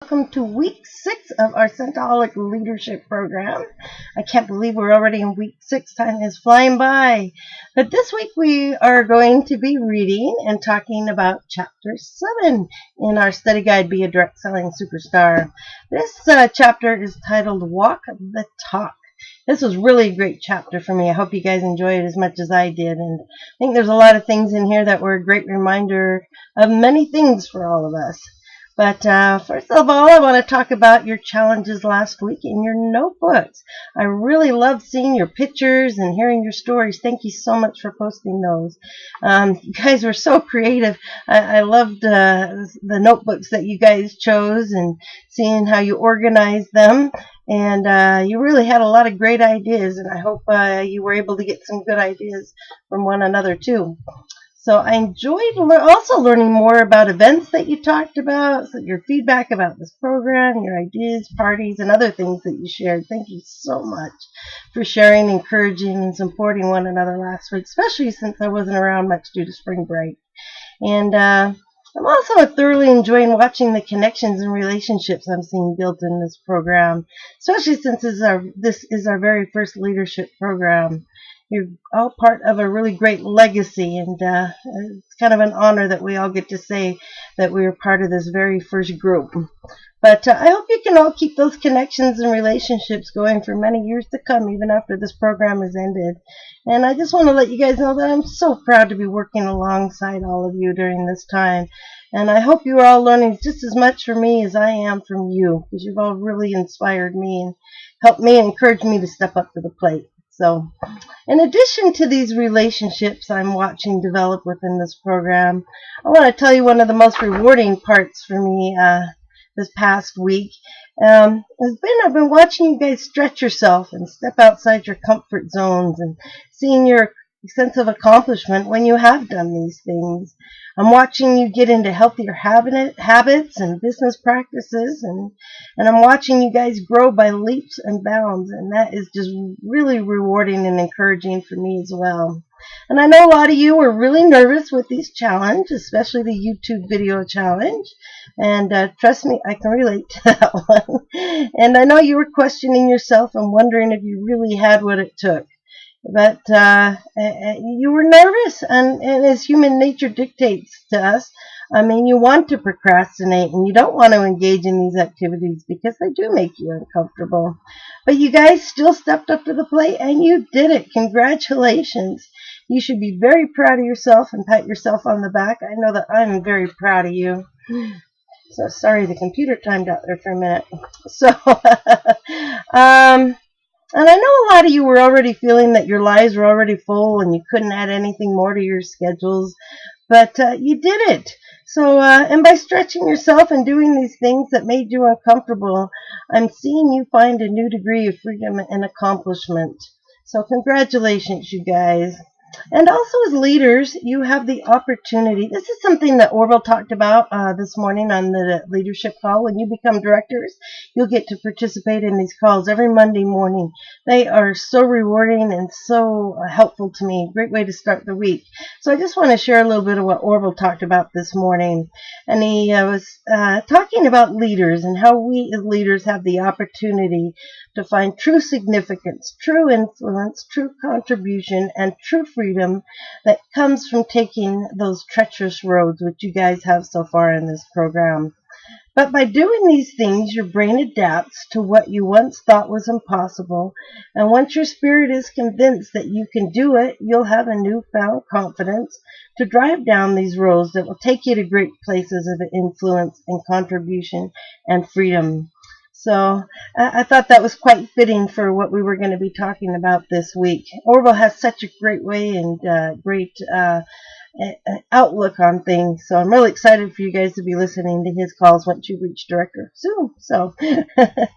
Welcome to week 6 of our Scentaholic leadership program. I can't believe we're already in week 6. Time is flying by. But this week we are going to be reading and talking about chapter 7 in our study guide, Be a Direct Selling Superstar. This chapter is titled Walk the Talk. This was really a great chapter for me. I hope you guys enjoyed it as much as I did. And I think there's a lot of things in here that were a great reminder of many things for all of us. But first of all, I want to talk about your challenges last week in your notebooks. I really loved seeing your pictures and hearing your stories. Thank you so much for posting those. You guys were so creative. I loved the notebooks that you guys chose and seeing how you organized them. And you really had a lot of great ideas, and I hope you were able to get some good ideas from one another too. So I enjoyed also learning more about events that you talked about, so your feedback about this program, your ideas, parties, and other things that you shared. Thank you so much for sharing, encouraging, and supporting one another last week, especially since I wasn't around much due to spring break. And I'm also thoroughly enjoying watching the connections and relationships I'm seeing built in this program, especially since this is our very first leadership program. You're all part of a really great legacy, and it's kind of an honor that we all get to say that we were part of this very first group. But I hope you can all keep those connections and relationships going for many years to come, even after this program has ended. And I just want to let you guys know that I'm so proud to be working alongside all of you during this time. And I hope you are all learning just as much from me as I am from you, because you've all really inspired me and helped me and encouraged me to step up to the plate. So, in addition to these relationships I'm watching develop within this program, I want to tell you one of the most rewarding parts for me this past week I've been watching you guys stretch yourself and step outside your comfort zones and seeing your sense of accomplishment when you have done these things. I'm watching you get into healthier habits and business practices, and I'm watching you guys grow by leaps and bounds, and that is just really rewarding and encouraging for me as well. And I know a lot of you were really nervous with these challenges, especially the YouTube video challenge. And trust me, I can relate to that one. And I know you were questioning yourself and wondering if you really had what it took. But you were nervous, and as human nature dictates to us, I mean, you want to procrastinate and you don't want to engage in these activities because they do make you uncomfortable. But you guys still stepped up to the plate and you did it. Congratulations. You should be very proud of yourself and pat yourself on the back. I know that I'm very proud of you. So sorry, the computer timed out there for a minute. So, and I know a lot of you were already feeling that your lives were already full and you couldn't add anything more to your schedules, but you did it. So, and by stretching yourself and doing these things that made you uncomfortable, I'm seeing you find a new degree of freedom and accomplishment. So congratulations, you guys. And also as leaders, you have the opportunity. This is something that Orville talked about this morning on the leadership call. When you become directors, you'll get to participate in these calls every Monday morning. They are so rewarding and so helpful to me. Great way to start the week. So I just want to share a little bit of what Orville talked about this morning. And he was talking about leaders and how we as leaders have the opportunity to find true significance, true influence, true contribution, and true freedom that comes from taking those treacherous roads, which you guys have so far in this program. But by doing these things, your brain adapts to what you once thought was impossible. And once your spirit is convinced that you can do it, you'll have a newfound confidence to drive down these roads that will take you to great places of influence and contribution and freedom. So I thought that was quite fitting for what we were going to be talking about this week. Orville has such a great way and great outlook on things. So I'm really excited for you guys to be listening to his calls once you reach director soon. So, and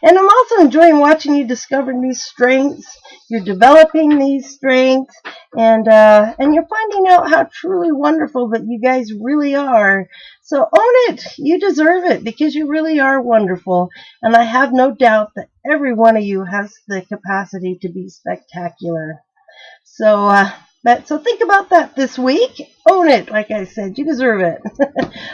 I'm also enjoying watching you discover new strengths. You're developing these strengths, and you're finding out how truly wonderful that you guys really are. So own it. You deserve it because you really are wonderful. And I have no doubt that every one of you has the capacity to be spectacular. So, so think about that this week. Own it. Like I said, you deserve it.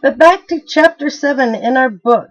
But back to chapter 7 in our book,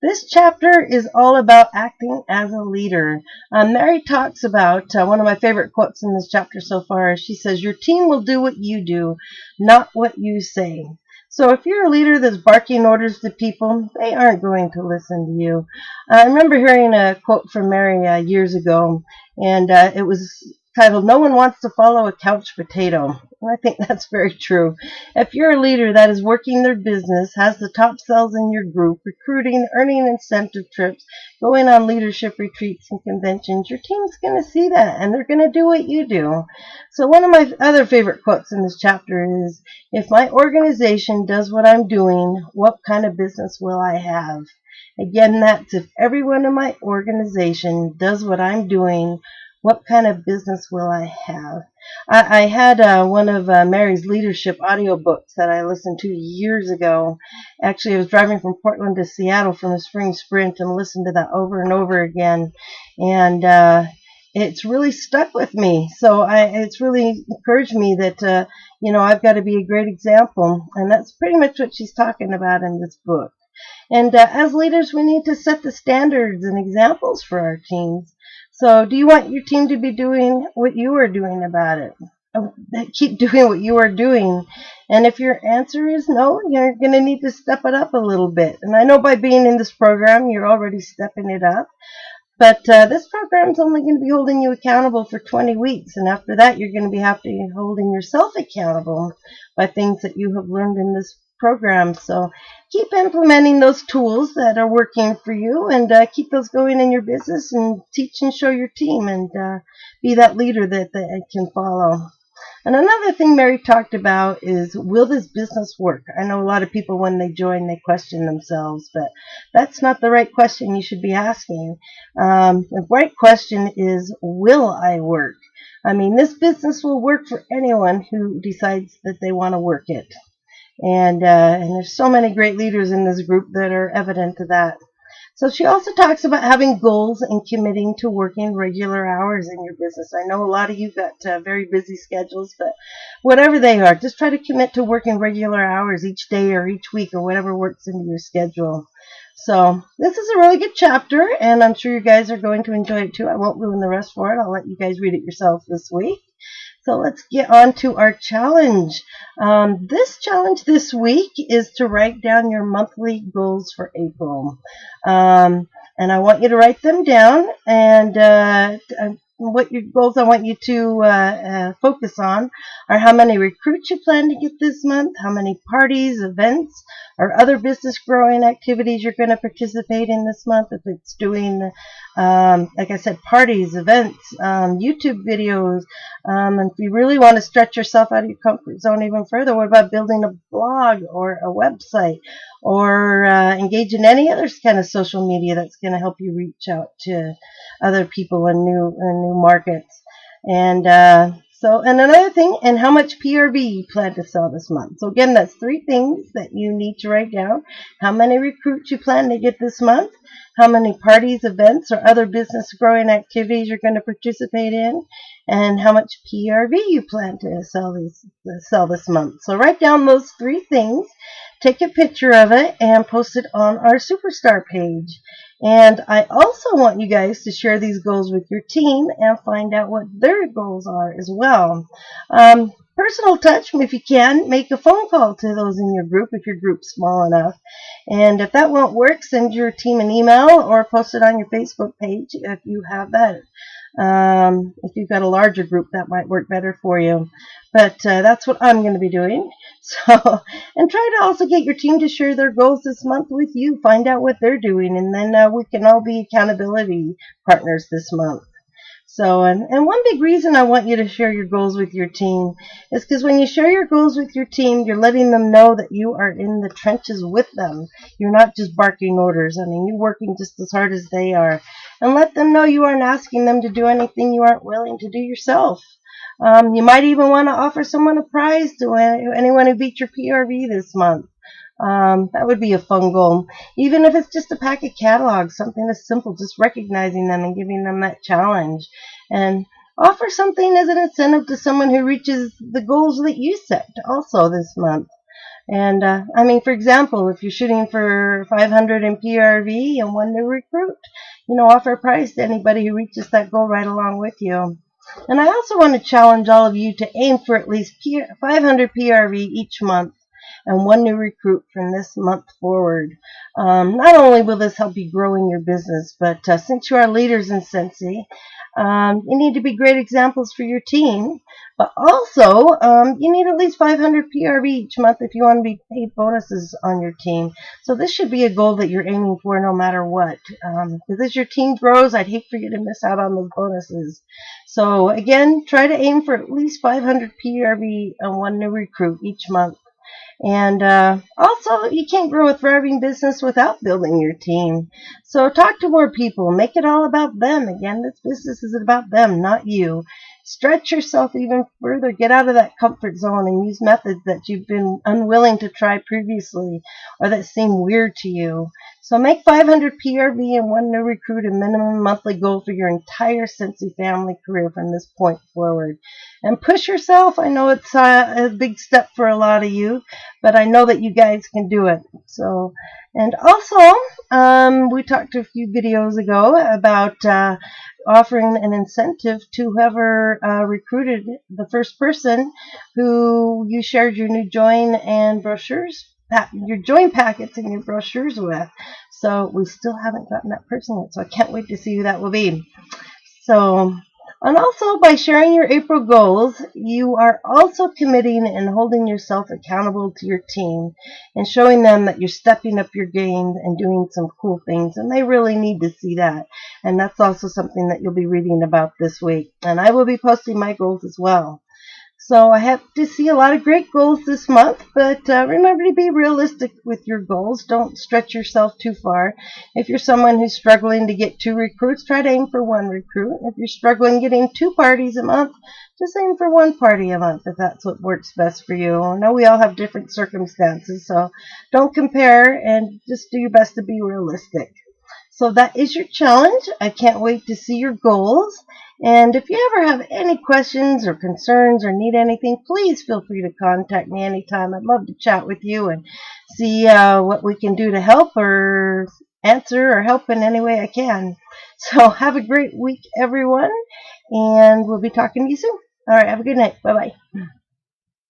This chapter is all about acting as a leader. Mary talks about one of my favorite quotes in this chapter so far. She says, "Your team will do what you do, not what you say." So if you're a leader that's barking orders to people, they aren't going to listen to you. I remember hearing a quote from Mary years ago, and it was titled, "No one wants to follow a couch potato." And I think that's very true. If you're a leader that is working their business, has the top sales in your group, recruiting, earning incentive trips, going on leadership retreats and conventions, your team's going to see that and they're going to do what you do. So one of my other favorite quotes in this chapter is, "If my organization does what I'm doing, what kind of business will I have?" Again, that's if everyone in my organization does what I'm doing, what kind of business will I have? I had one of Mary's leadership audiobooks that I listened to years ago. Actually, I was driving from Portland to Seattle from a spring sprint and listened to that over and over again. And it's really stuck with me. So it's really encouraged me that, I've got to be a great example. And that's pretty much what she's talking about in this book. And as leaders, we need to set the standards and examples for our teams. So do you want your team to be doing what you are doing about it? Keep doing what you are doing. And if your answer is no, you're going to need to step it up a little bit. And I know by being in this program, you're already stepping it up. But this program is only going to be holding you accountable for 20 weeks. And after that, you're going to be holding yourself accountable by things that you have learned in this program. So keep implementing those tools that are working for you, and keep those going in your business, and teach and show your team, and be that leader that they can follow. And another thing Mary talked about is, will this business work? I know a lot of people, when they join, they question themselves, but that's not the right question you should be asking. The right question is, will I work? I mean, this business will work for anyone who decides that they want to work it. And there's so many great leaders in this group that are evident to that. So she also talks about having goals and committing to working regular hours in your business. I know a lot of you got very busy schedules, but whatever they are, just try to commit to working regular hours each day or each week or whatever works into your schedule. So this is a really good chapter, and I'm sure you guys are going to enjoy it too. I won't ruin the rest for it. I'll let you guys read it yourself this week. So let's get on to our challenge. This challenge this week is to write down your monthly goals for April. And I want you to write them down, and what your goals I want you to focus on are how many recruits you plan to get this month, how many parties, events, or other business growing activities you're going to participate in this month. If it's doing, like I said, parties, events, YouTube videos, and if you really want to stretch yourself out of your comfort zone even further, what about building a blog or a website, or engage in any other kind of social media that's going to help you reach out to other people in new markets. And and another thing, and how much PRV you plan to sell this month. So again, that's 3 things that you need to write down. How many recruits you plan to get this month, how many parties, events, or other business growing activities you're going to participate in, and how much PRV you plan to sell this month. So write down those 3 things, take a picture of it, and post it on our Superstar page. And I also want you guys to share these goals with your team and find out what their goals are as well. Personal touch, if you can, make a phone call to those in your group if your group's small enough. And if that won't work, send your team an email or post it on your Facebook page if you have that. If you've got a larger group, that might work better for you. But that's what I'm going to be doing. So, and try to also get your team to share their goals this month with you. Find out what they're doing, and then we can all be accountability partners this month. So, and one big reason I want you to share your goals with your team is because when you share your goals with your team, you're letting them know that you are in the trenches with them. You're not just barking orders. I mean, you're working just as hard as they are. And let them know you aren't asking them to do anything you aren't willing to do yourself. You might even want to offer someone a prize to anyone who beat your PRV this month. That would be a fun goal. Even if it's just a pack of catalogs, something as simple, just recognizing them and giving them that challenge. And offer something as an incentive to someone who reaches the goals that you set also this month. And I mean, for example, if you're shooting for 500 in PRV and one new recruit, offer a prize to anybody who reaches that goal right along with you. And I also want to challenge all of you to aim for at least 500 PRV each month and one new recruit from this month forward. Not only will this help you grow in your business, but since you are leaders in Scentsy, you need to be great examples for your team. But also, you need at least 500 PRV each month if you want to be paid bonuses on your team. So this should be a goal that you're aiming for no matter what. Because as your team grows, I'd hate for you to miss out on those bonuses. So again, try to aim for at least 500 PRV and one new recruit each month. And also, you can't grow a thriving business without building your team. So talk to more people. Make it all about them. Again, this business is about them, not you. Stretch yourself even further. Get out of that comfort zone and use methods that you've been unwilling to try previously or that seem weird to you. So make 500 PRV and one new recruit a minimum monthly goal for your entire Scentsy family career from this point forward. And push yourself. I know it's a big step for a lot of you, but I know that you guys can do it. So, and also, we talked a few videos ago about offering an incentive to whoever recruited the first person who you shared your new join and brochures, your join packets and your brochures with. So we still haven't gotten that person yet, so I can't wait to see who that will be. So, and also by sharing your April goals, you are also committing and holding yourself accountable to your team and showing them that you're stepping up your game and doing some cool things. And they really need to see that. And that's also something that you'll be reading about this week. And I will be posting my goals as well. So I have to see a lot of great goals this month, but remember to be realistic with your goals. Don't stretch yourself too far. If you're someone who's struggling to get 2 recruits, try to aim for 1 recruit. If you're struggling getting 2 parties a month, just aim for 1 party a month if that's what works best for you. I know we all have different circumstances, so don't compare and just do your best to be realistic. So that is your challenge. I can't wait to see your goals. And if you ever have any questions or concerns or need anything, please feel free to contact me anytime. I'd love to chat with you and see what we can do to help or answer or help in any way I can. So have a great week, everyone, and we'll be talking to you soon. All right, have a good night. Bye-bye.